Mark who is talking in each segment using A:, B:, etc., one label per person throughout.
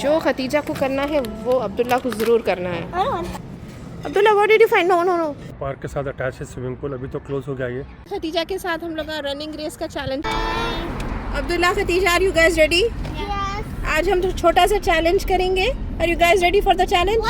A: जो खतीजा को करना है वो अब्दुल्ला को ज़रूर करना है। Abdullah what did you find? No no no.
B: Park के साथ अटैच है स्विमिंग पूल, अभी तो क्लोज हो गया ये।
A: खतीजा के साथ हम लोग का रनिंग रेस का challenge. Abdullah, Khatija, are you guys ready? आज हम छोटा सा चैलेंज करेंगे। Are you guys ready for the challenge? We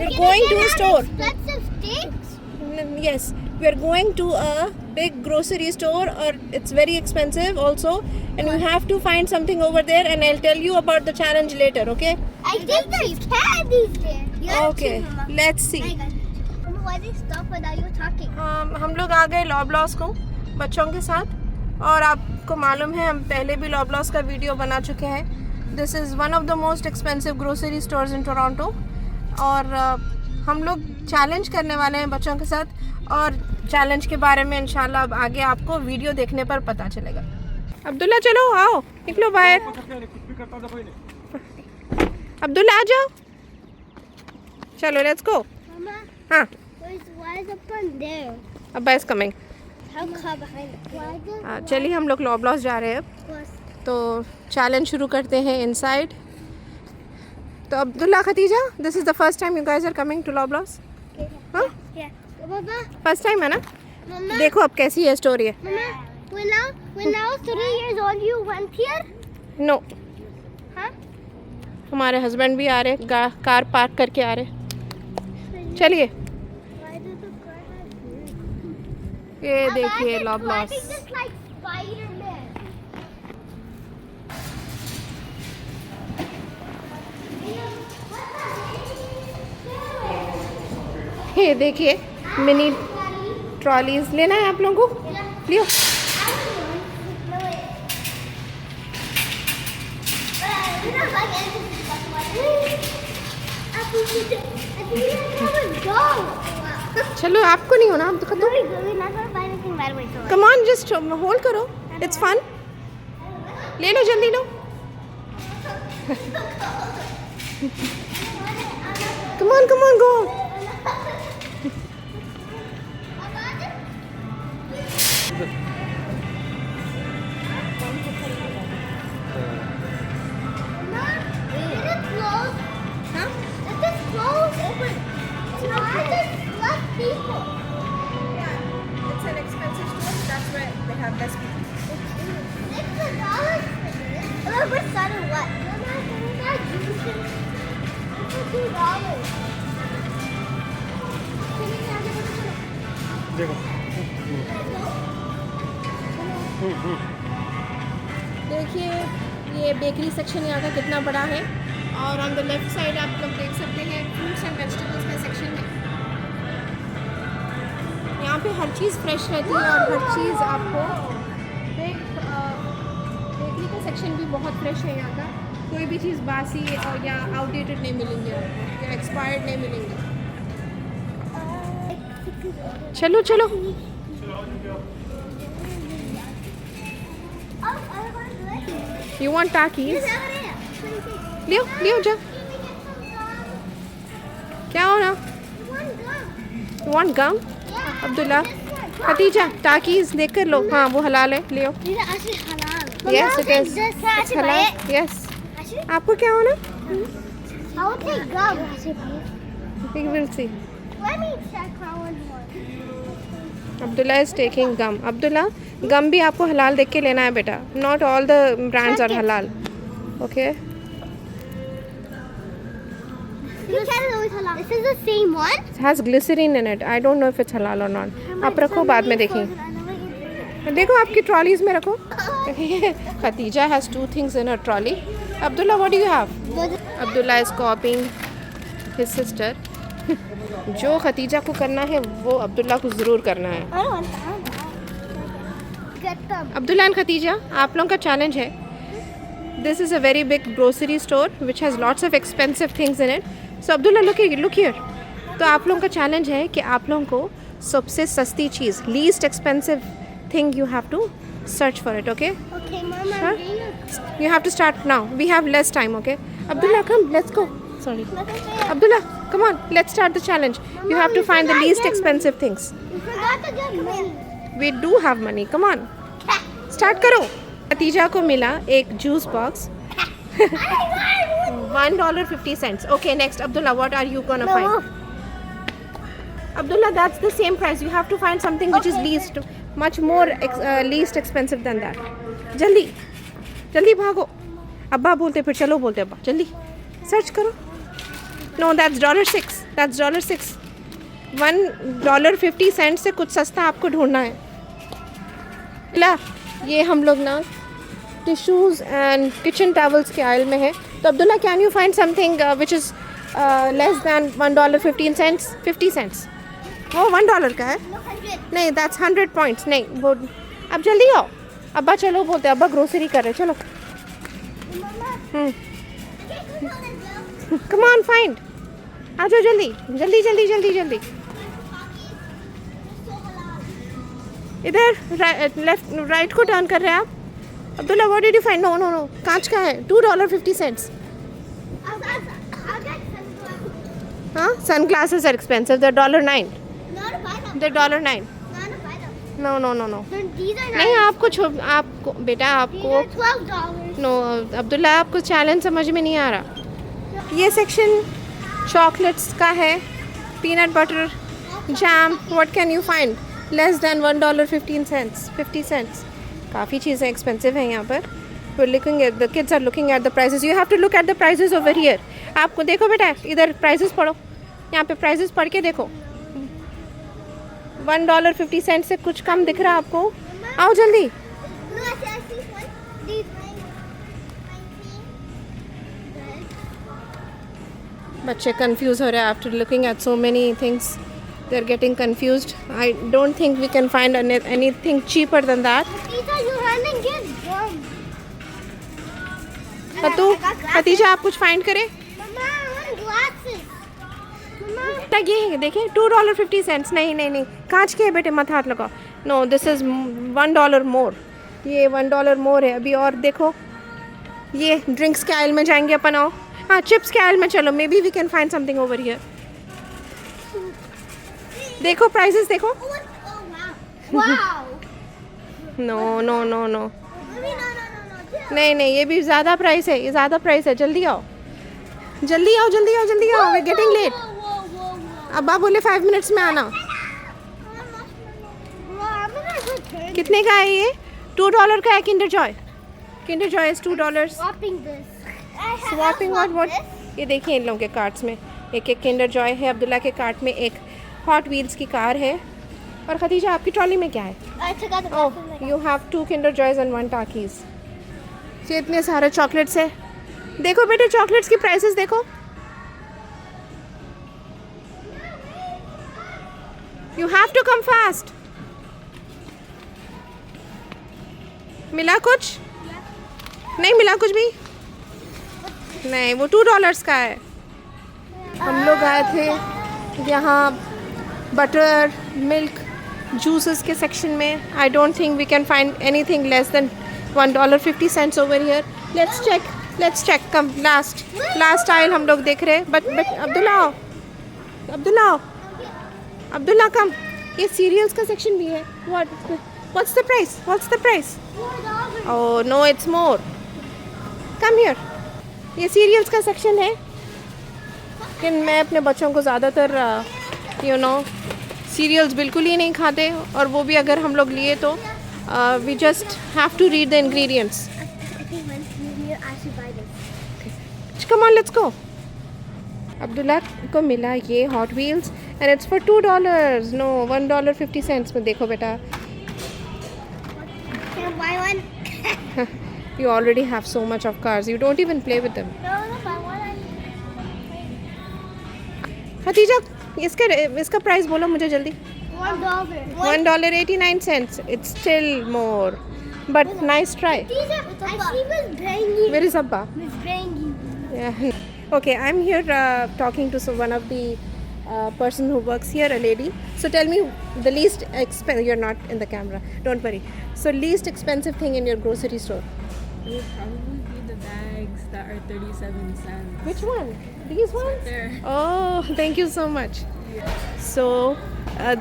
A: are going to a store. Yes, we are going to a big grocery store, or it's very expensive also, and we have to find something over there, and I'll tell you about the challenge later, okay?
C: I think there's candies there.
A: Okay, let's see.
C: Mama, why did you stop without you talking?
A: हम लोग आ गए लॉबलॉस को बच्चों के साथ, और आपको मालूम है हम पहले भी लॉबलॉस का वीडियो बना चुके हैं। This is one of the most expensive grocery stores in Toronto, और हम लोग चैलेंज करने वाले हैं बच्चों के साथ, और चैलेंज के बारे में इंशाल्लाह अब आगे आपको वीडियो देखने पर पता चलेगा। अब्दुल्ला चलो आओ, निकलो बाहर। अब्दुल्ला आ जाओ, चलो लेट्स गो।
C: Mama,
A: हाँ,
C: why is up on there?
A: अब्बा is coming.
C: How come behind it? Why is
A: चलिए हम लोग लॉबलॉस जा रहे हैं अब,
C: it?
A: तो चैलेंज शुरू करते हैं इनसाइड। तो Abdullah, Khatija, this is the first time you guys are coming to Loblaws? हाँ,
C: Yeah. Mama,
A: फर्स्ट टाइम है ना?
C: Mama,
A: देखो अब कैसी है स्टोरी है।
C: Mama, when I was 3 years old, you went here?
A: No,
C: Huh?
A: हमारे हस्बैंड भी आ रहे, कार पार्क करके आ रहे। चलिए,
C: Why did the car have
A: ये देखिए
C: It's
A: लॉबलॉस।
C: just like Spider-Man.
A: ये देखिए मिनी ट्रॉलीज लेना है आप लोगों को, लियो। चलो, आपको नहीं होना, आप दो। कम ऑन, जस्ट होल्ड करो, इट्स फन। ले लो, जल्दी लो। Come on go.
B: देखो
A: देखिए ये बेकरी सेक्शन यहाँ का कितना बड़ा है, और ऑन द लेफ्ट साइड आप लोग देख सकते हैं फ्रूट्स एंड वेजिटेबल्स का सेक्शन है। यहाँ पे हर चीज़ फ्रेश रहती है, और हर चीज़ आपको बेकरी का सेक्शन भी बहुत फ्रेश है यहाँ का। कोई भी चीज़ बासी और या आउटडेटेड नहीं मिलेंगी आपको, या एक्सपायर्ड नहीं मिलेंगी। चलो चलो, you want Takis? Leo Leo, जा। क्या हो ना? You want gum? Abdullah, Khatija, Takis देख कर लो। हाँ, वो हलाल है, Leo. Yes it is, it's हलाल। यस, आपको क्या होना?
C: I will take gum.
A: We will see.
C: Let me check how one more.
A: Abdullah is taking gum. Abdullah, gum भी आपको हलाल देख के लेना है बेटा। Not all the brands are हलाल, okay?
C: You can't always halal. This is the same one.
A: It has glycerin in it. I don't know if it's halal or not. आप रखो, बाद में देखेंगे। देखो आपकी ट्रॉलीज में रखो। Khatija has 2 things in her trolley. Abdullah, what do you have? Abdullah is copying his sister. जो खतीजा को करना है वो अब्दुल्ला को ज़रूर करना है।
C: I don't want that. Get them.
A: Abdullah and Khatija, आप लोगों का चैलेंज है। This is a very big grocery store which has lots of expensive things in it. So Abdullah, look here. तो आप लोगों का चैलेंज है कि आप लोगों को सबसे सस्ती चीज़, least expensive thing, you have to search for it, okay?
C: Okay, Mama.
A: Sure.
C: I'm doing
A: You have to start now. We have less time, okay? Abdullah, come, let's go. Sorry.
C: it.
A: Abdullah, come on, let's start the challenge. You have to find the least expensive things.
C: You forgot to get money.
A: We do have money. Come on. Start karo. Khatija को मिला एक juice box $1.50. Okay, next, Abdullah, what are you gonna find? Abdullah, that's the same price. You have to find something which is much more least expensive than that. जल्दी जल्दी भागो. अब्बा बोलते फिर चलो बोलते अब्बा जल्दी सर्च करो. No, that's $6. That's $6. $1.50 से कुछ सस्ता आपको ढूंढना है. ला ये हम लोग ना टिश्यूज़ एंड किचन टॉवल्स के आयल में है. तो Abdullah, can you find something which is less than $1.15 50 cents. वो $1 का है. नहीं, दैट्स 100 points. नहीं वो अब जल्दी आओ. अब्बा चलो बोलते, अब्बा ग्रोसरी कर रहे. चलो कम ऑन फाइंड. आ जाओ जल्दी जल्दी जल्दी जल्दी जल्दी. इधर लेफ्ट राइट को टर्न कर रहे हैं आप. Abdullah, what did you find? No no no, कांच का है. $2.50. हाँ, सन ग्लासेस आर एक्सपेंसिव. दे $9. दे $9. नो नो नो नो, नहीं आपको बेटा आपको नो. अब्दुल्ला, आपको चैलेंज समझ में नहीं आ रहा. ये सेक्शन चॉकलेट्स का है. Peanut butter jam. What can you find less than $1.15 50 cents. काफ़ी चीज़ें एक्सपेंसिव हैं यहाँ पर. We're looking at the kids are looking at the prices. You have to look at the prices over here. आपको देखो बेटा, इधर prices पढ़ो. यहाँ पे prices पढ़ के देखो. $1.50 से कुछ कम दिख रहा है आपको. आओ जल्दी. बच्चे कंफ्यूज हो रहे हैं after looking at so many things. They're getting confused. I don't think we can find anything cheaper than that. Khatija, आप कुछ फाइंड करें. ये देखिए $2.50. नहीं नहीं नहीं, कांच के है बेटे, मत हाथ लगाओ. नो, दिस इज़ $1 मोर. ये $1 मोर है. अभी और देखो, ये ड्रिंक्स के आयल में जाएंगे अपन. आओ. हाँ, चिप्स के आयल में चलो. May be we can find something over here. देखो प्राइसेस देखो. नो नो नो नो, नहीं नहीं, ये भी ज़्यादा प्राइस है. ये ज़्यादा प्राइस है. जल्दी आओ जल्दी आओ जल्दी आओ जल्दी आओ. We getting late. अब्बा बोले 5 minutes में आना. कितने का है ये? $2 का है. Kinder Joy. Kinder Joy is $2. Swapping what? ये देखिए इन लोगों के कार्ट्स में एक एक किंडर जॉय है. अब्दुल्ला के कार्ट में एक हॉट व्हील्स की कार है. और खतीजा, आपकी ट्रॉली में क्या है? Oh, you have 2 Kinder Joys and 1 Takis. ये इतने सारे चॉकलेट्स है. देखो बेटे, चॉकलेट्स की प्राइसेस देखो. You have to come fast. मिला कुछ? नहीं मिला कुछ भी. नहीं, वो $2 का है. हम लोग आए थे यहाँ बटर मिल्क जूसेस के सेक्शन में. I don't think we can find anything less than $1.50 over here. Let's check. Come last aisle हम लोग देख रहे हैं. But Abdullah come. ये सीरियल्स का सेक्शन भी है. What's the price? Oh no, it's more. Come here. ये सीरियल्स का सेक्शन है. लेकिन मैं अपने बच्चों को ज़्यादातर सीरियल्स बिल्कुल ही नहीं खाते. और वो भी अगर हम लोग लिए तो we just have to read the ingredients. Come on, let's go. Abdullah को मिला ये Hot Wheels and it's for $2. No, $1.50 में. देखो बेटा, you already have so much of cars. You don't even play with them. Khatija, इसका प्राइस बोलो मुझे जल्दी. $1.89. It's still more, but nice try. Where is Abba? Yeah. Okay, I'm here talking to one of the person who works here, a lady. So tell me the least expensive. You're not in the camera. Don't worry. So least expensive thing in your grocery store.
D: It would probably be the bags that are 37 cents.
A: Which one? These ones?
D: There.
A: Oh, thank you so much. So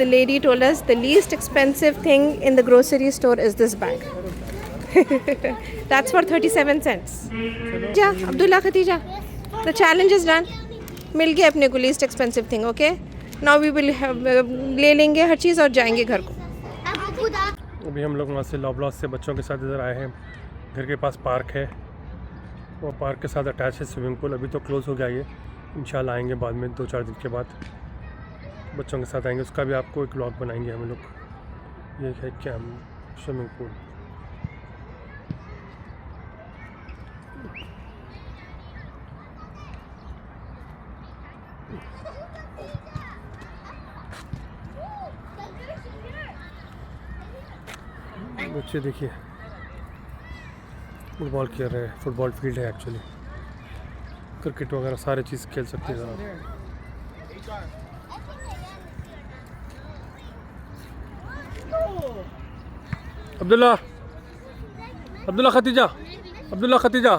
A: the lady told us the least expensive thing in the grocery store is this bag. That's for 37 cents. जा Abdullah Khatija, the challenge is done. मिल गया अपने को least expensive thing, okay? Now we will ले लेंगे हर चीज़ और जाएंगे घर को.
B: अभी हम लोग वहाँ से लॉबलॉस से बच्चों के साथ इधर आए हैं। घर के पास पार्क है, वो पार्क के साथ अटैच है स्विमिंग पूल। अभी तो क्लोज़ हो गया ये, इंशाल्लाह आएंगे बाद में 2-4 दिन के बाद बच्चों के साथ आएंगे। उसका भी आपको एक व्लॉग बनाएंगे हम लोग। ये है क्या स्विमिंग पूल। बच्चे देखिए फुटबॉल खेल रहे हैं। फुटबॉल फील्ड है एक्चुअली, क्रिकेट वगैरह सारे चीज़ खेल सकते हैं। अब्दुल्ला अब्दुल्ला खतीजा अब्दुल्ला खतीजा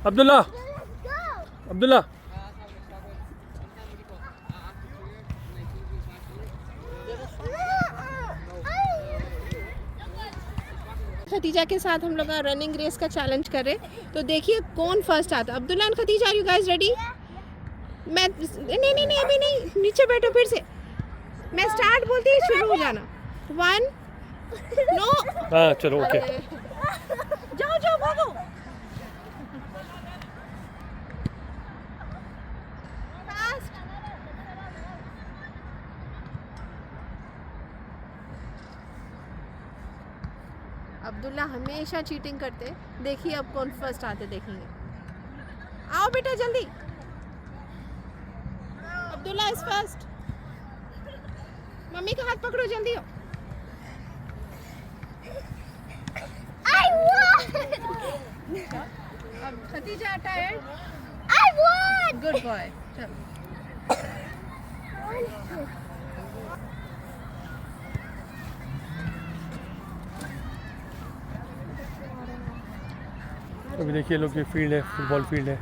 B: अब्दुल्ला अब्दुल्ला
A: खतीजा के साथ हम लोग रनिंग रेस का चैलेंज कर रहे, तो देखिए कौन फर्स्ट आता। Abdullah and Khatija, are you guys ready? मैं नहीं अभी नहीं, नीचे बैठो फिर से। मैं स्टार्ट बोलती ही शुरू हो जाना। 1 नो।
B: हाँ चलो ओके।
A: जाओ भागो। अब्दुल्ला हमेशा चीटिंग करते। देखिए अब कौन फर्स्ट आते, देखेंगे। आओ बेटा जल्दी। Abdullah is first. मम्मी का हाथ पकड़ो, जल्दी हो।
C: I won!
A: अब Khatija tired.
C: I won!
A: Good boy. चलो
B: अभी देखिए लोग ये फील्ड है, फुटबॉल फील्ड है।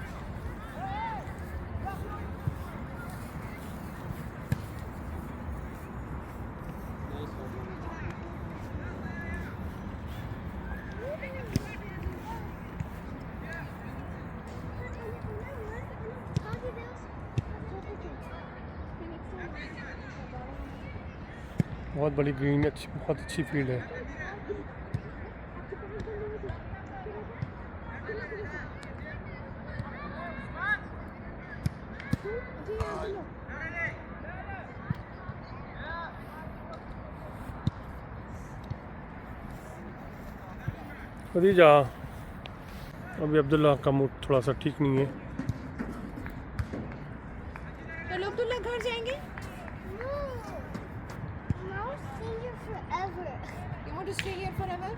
B: बहुत बड़ी ग्रीन, अच्छी बहुत अच्छी फील्ड है। खदीजा, अभी अब्दुल्ला का मूड थोड़ा सा ठीक नहीं है।
A: चलो अब्दुल्ला घर जाएंगे।
C: No. Now stay here forever.
A: You want to stay here forever?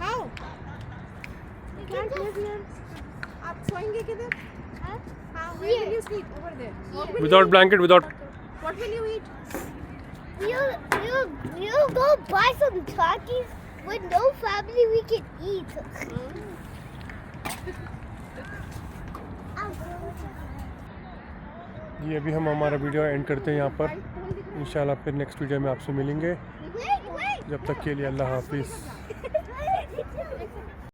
A: How? You can't live here. आप सोएंगे किधर?
C: Huh?
A: How? Where will you sleep? Over there. What will
B: without
A: you
B: blanket, without
A: What will you eat?
C: You go buy some Takis. With no family, we can eat.
B: जी अभी हम हमारा video and करते हैं यहाँ पर। इंशाल्लाह फिर next video में आपसे मिलेंगे।
C: Wait.
B: जब तक के लिए अल्लाह हाफिज़।